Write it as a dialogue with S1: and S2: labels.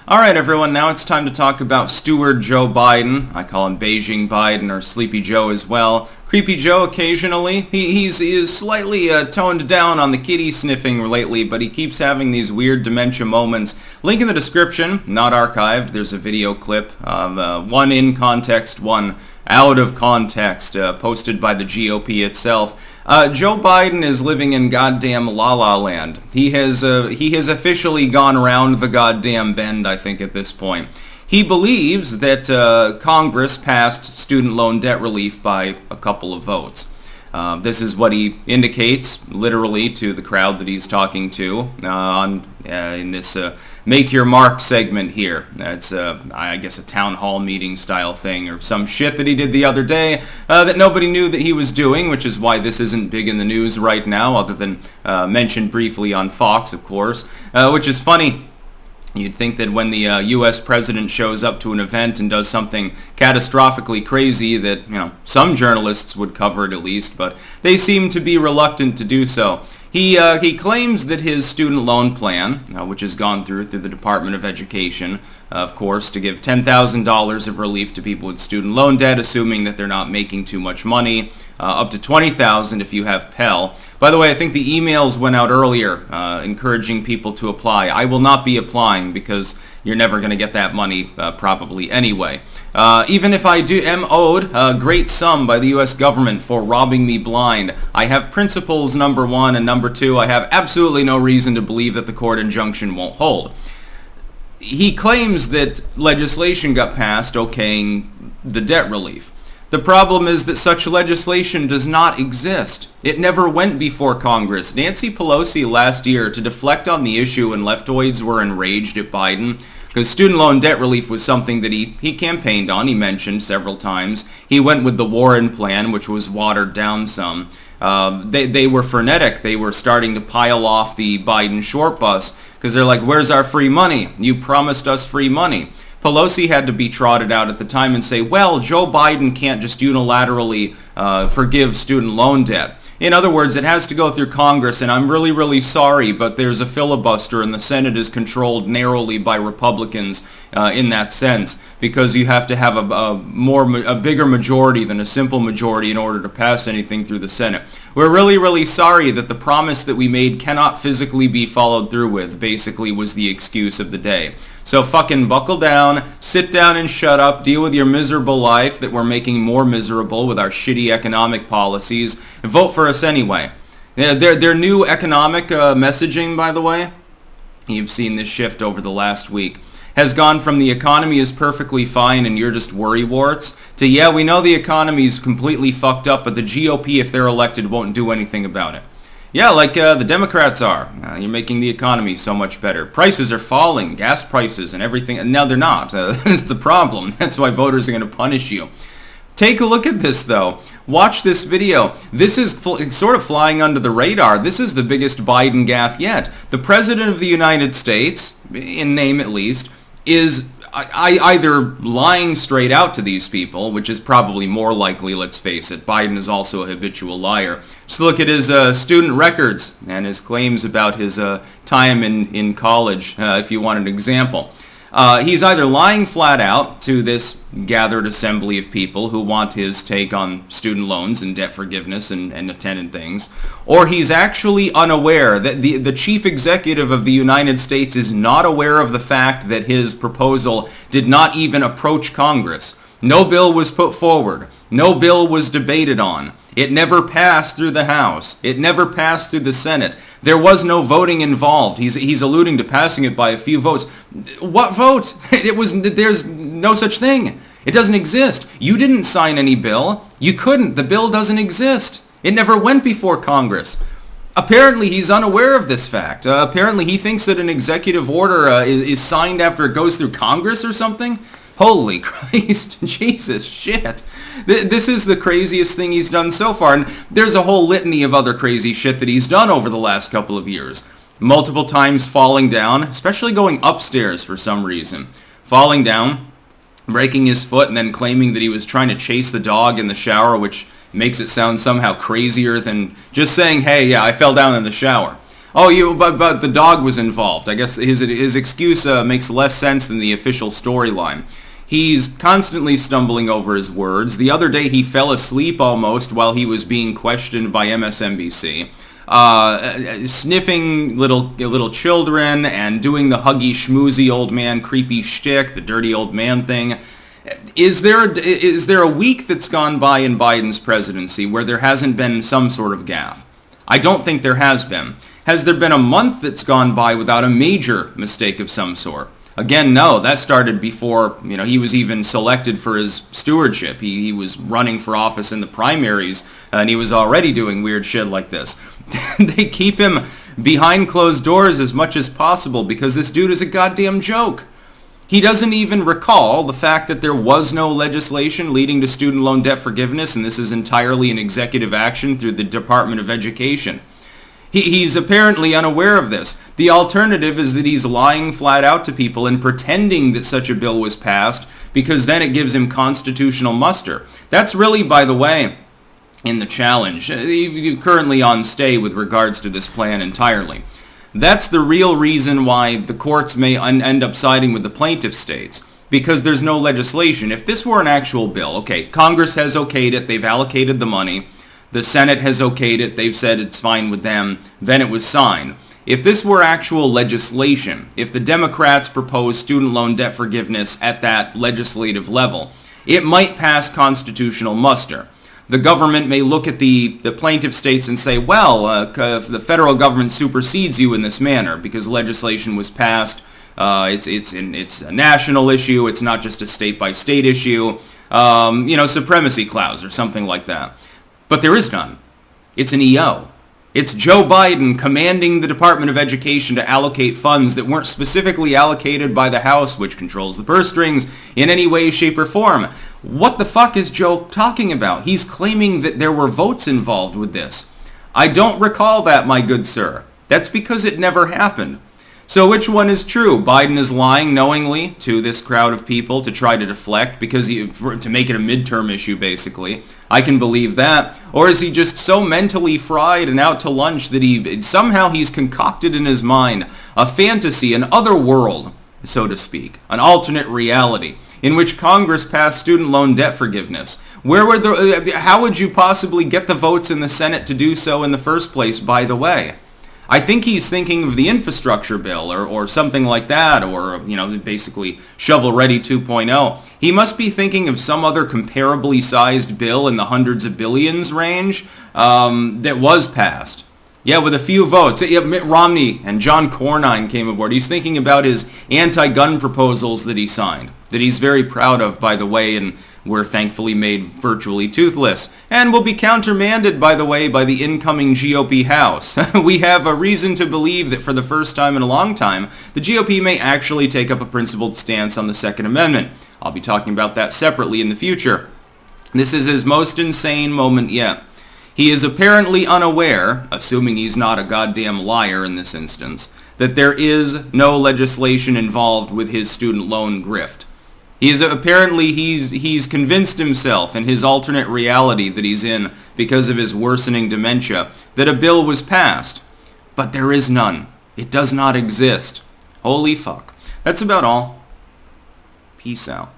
S1: Alright everyone, now it's time to talk about Steward Joe Biden. I call him Beijing Biden or Sleepy Joe as well. Creepy Joe occasionally. He is slightly toned down on the kitty sniffing lately, but he keeps having these weird dementia moments. Link in the description, not archived. There's a video clip of one in context, one out of context, posted by the GOP itself. Joe Biden is living in goddamn La La Land. He has officially gone around the goddamn bend, I think, at this point. He believes that Congress passed student loan debt relief by a couple of votes. This is what he indicates, literally, to the crowd that he's talking to in this Make Your Mark segment here. It's, I guess, a town hall meeting style thing or some shit that he did the other day that nobody knew that he was doing, which is why this isn't big in the news right now, other than mentioned briefly on Fox, of course, which is funny. You'd think that when the U.S. president shows up to an event and does something catastrophically crazy that, some journalists would cover it at least, but they seem to be reluctant to do so. He claims that his student loan plan, which has gone through the Department of Education, of course, to give $10,000 of relief to people with student loan debt, assuming that they're not making too much money, up to $20,000 if you have Pell. By the way, I think the emails went out earlier encouraging people to apply. I will not be applying because you're never going to get that money probably anyway. Even if I am owed a great sum by the U.S. government for robbing me blind, I have principles, number one, and number two, I have absolutely no reason to believe that the court injunction won't hold. He claims that legislation got passed okaying the debt relief. The problem is that such legislation does not exist. It never went before Congress. Nancy Pelosi last year, to deflect on the issue when leftoids were enraged at Biden, because student loan debt relief was something that he campaigned on, he mentioned several times. He went with the Warren plan, which was watered down some. They were frenetic. They were starting to pile off the Biden short bus, because they're like, where's our free money? You promised us free money. Pelosi had to be trotted out at the time and say, well, Joe Biden can't just unilaterally forgive student loan debt. In other words, it has to go through Congress, and I'm really, really sorry, but there's a filibuster, and the Senate is controlled narrowly by Republicans in that sense, because you have to have a bigger majority than a simple majority in order to pass anything through the Senate. We're really, really sorry that the promise that we made cannot physically be followed through with, basically was the excuse of the day. So fucking buckle down, sit down and shut up, deal with your miserable life that we're making more miserable with our shitty economic policies, and vote for us anyway. Their new economic messaging, by the way, you've seen this shift over the last week, has gone from the economy is perfectly fine and you're just worrywarts to, yeah, we know the economy's completely fucked up, but the GOP, if they're elected, won't do anything about it. Yeah, like the Democrats are. You're making the economy so much better. Prices are falling, gas prices and everything. And now they're not. That's the problem. That's why voters are going to punish you. Take a look at this, though. Watch this video. This is sort of flying under the radar. This is the biggest Biden gaffe yet. The President of the United States, in name at least, is either lying straight out to these people, which is probably more likely, let's face it. Biden is also a habitual liar. Just look at his student records and his claims about his time in college, if you want an example. He's either lying flat out to this gathered assembly of people who want his take on student loans and debt forgiveness and attendant things, or he's actually unaware that the chief executive of the United States is not aware of the fact that his proposal did not even approach Congress. No bill was put forward. No bill was debated on. It never passed through the House. It never passed through the Senate. There was no voting involved. He's alluding to passing it by a few votes. What vote? There's no such thing. It doesn't exist. You didn't sign any bill. You couldn't. The bill doesn't exist. It never went before Congress. Apparently, he's unaware of this fact. Apparently, he thinks that an executive order is signed after it goes through Congress or something. Holy Christ, Jesus, shit. This is the craziest thing he's done so far, and there's a whole litany of other crazy shit that he's done over the last couple of years. Multiple times falling down, especially going upstairs for some reason. Falling down, breaking his foot, and then claiming that he was trying to chase the dog in the shower, which makes it sound somehow crazier than just saying, hey, yeah, I fell down in the shower. Oh, but the dog was involved. I guess his excuse makes less sense than the official storyline. He's constantly stumbling over his words. The other day he fell asleep almost while he was being questioned by MSNBC. Sniffing little children and doing the huggy schmoozy old man creepy shtick, the dirty old man thing. Is there a week that's gone by in Biden's presidency where there hasn't been some sort of gaffe? I don't think there has been. Has there been a month that's gone by without a major mistake of some sort? Again, no. That started before he was even selected for his stewardship. He was running for office in the primaries, and he was already doing weird shit like this. They keep him behind closed doors as much as possible because this dude is a goddamn joke. He doesn't even recall the fact that there was no legislation leading to student loan debt forgiveness, and this is entirely an executive action through the Department of Education. He's apparently unaware of this. The alternative is that he's lying flat out to people and pretending that such a bill was passed because then it gives him constitutional muster. That's really, by the way, in the challenge. Currently on stay with regards to this plan entirely. That's the real reason why the courts may end up siding with the plaintiff states, because there's no legislation. If this were an actual bill, okay, Congress has okayed it, they've allocated the money, the Senate has okayed it, they've said it's fine with them, then it was signed. If this were actual legislation, if the Democrats proposed student loan debt forgiveness at that legislative level, it might pass constitutional muster. The government may look at the plaintiff states and say, well, the federal government supersedes you in this manner because legislation was passed. It's a national issue. It's not just a state-by-state issue. Supremacy clause or something like that. But there is none. It's an EO. It's Joe Biden commanding the Department of Education to allocate funds that weren't specifically allocated by the House, which controls the purse strings, in any way, shape, or form. What the fuck is Joe talking about? He's claiming that there were votes involved with this. I don't recall that, my good sir. That's because it never happened. So which one is true? Biden is lying knowingly to this crowd of people to try to deflect to make it a midterm issue, basically. I can believe that. Or is he just so mentally fried and out to lunch that he's concocted in his mind a fantasy, an other world, so to speak, an alternate reality, in which Congress passed student loan debt forgiveness? How would you possibly get the votes in the Senate to do so in the first place, by the way? I think he's thinking of the infrastructure bill or something like that, or, basically shovel-ready 2.0. He must be thinking of some other comparably sized bill in the hundreds of billions range that was passed. Yeah, with a few votes. Yeah, Mitt Romney and John Cornyn came aboard. He's thinking about his anti-gun proposals that he signed, that he's very proud of, by the way, and were thankfully made virtually toothless, and will be countermanded, by the way, by the incoming GOP House. We have a reason to believe that for the first time in a long time, the GOP may actually take up a principled stance on the Second Amendment. I'll be talking about that separately in the future. This is his most insane moment yet. He is apparently unaware, assuming he's not a goddamn liar in this instance, that there is no legislation involved with his student loan grift. He's convinced himself in his alternate reality that he's in because of his worsening dementia that a bill was passed. But there is none. It does not exist. Holy fuck. That's about all. Peace out.